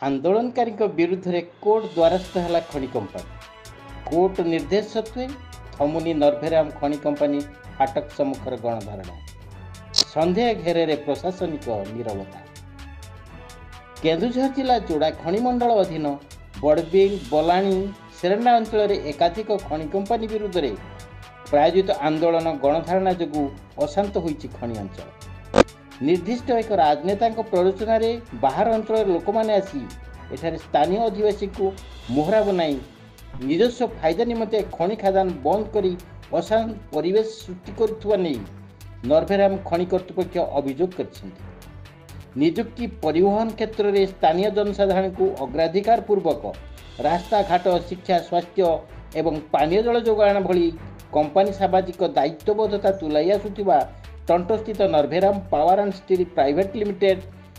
आंदोलनकारी विरुद्ध में कोर्ट द्वारस्थ है खनि कंपनी। कोर्ट निर्देश सत्वे थमुनी नरभेराम खनि कंपनी फाटक सम्मुखर गणधारणा। सन्देह घेरे प्रशासनिक नीरवता। केन्दुझर जिला जोड़ा खनि मंडल अधीन बड़बिल बलाणी सेरेना अंचल एकाधिक खनि कंपनी विरुद्ध में प्रायोजित आंदोलन गणधारणा जो अशांत होइछि खनि अंचल। निर्दिष्ट एक राजनेता प्ररोचन बाहर अंचल लोक मैंने आसी एठारे स्थानीय आदिवासी को मोहरा बनाई निजस्व फायदा निमंते खनि खादान बंद करी अशांत परिवेश सृष्टि करुवा नहीं नरभेराम खनि कर्तृपक्ष अभियोग कर निजुक्ति परिवहन क्षेत्र में स्थानीय जनसाधारण को अग्राधिकार पूर्वक रास्ता घाट शिक्षा स्वास्थ्य एवं पानीय जल जोगाण भली कंपनी सामाजिक दायित्वबोधता तुलाई आसुथिबा टंटो स्थित Narbheram power and steel private limited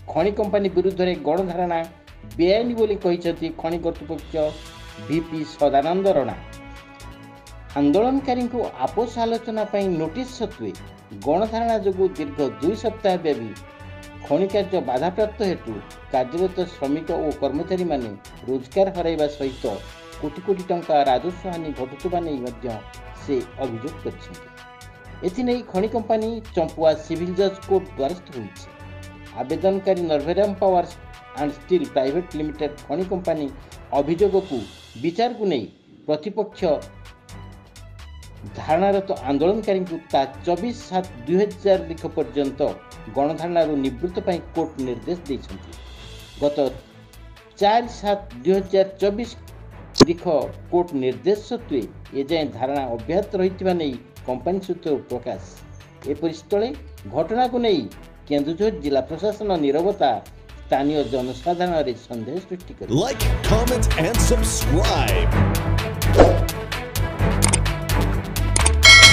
खनि कंपनी विरुद्ध में गणधारणा बेआईन बोली कहिसथि खनि कर्तृपक्ष वीपी सदानंद रणा। आंदोलनकारी को आपस आलोचना पर नोटिस सत्वे गणधारणा जो दीर्घ 2 सप्ताह व्यापी खनि कार्य बाधाप्राप्त हेतु कार्यरत श्रमिक और कर्मचारी माने रोजगार हराइबा सहित कोटी कोटी टंका राजस्व हानि घटुवा नहीं से अभियोग कर एथिने खनि कंपनी चंपुआ सिविल जज कोर्ट द्वारस्थ होइछि। आवेदनकारी Narbheram power and steel private limited खनि कंपनी अभियोग को विचार को नहीं प्रतिपक्ष धारणारत आंदोलनकारी को 24/7/2000 पर्यंत गणधारणा निवृत्त पर कोर्ट निर्देश देछन्ति। गत 4/7/2024 तारीख कोर्ट निर्देश सत्वे एजाए धारणा अब्याहत रही नहीं कंपनी सूत्र प्रकाश। एपरि स्थले घटना को नहीं केन्दुझर जिला प्रशासन नीरवता स्थानीय जनसाधारण सन्देह सृष्टि कर। Like, comment and subscribe.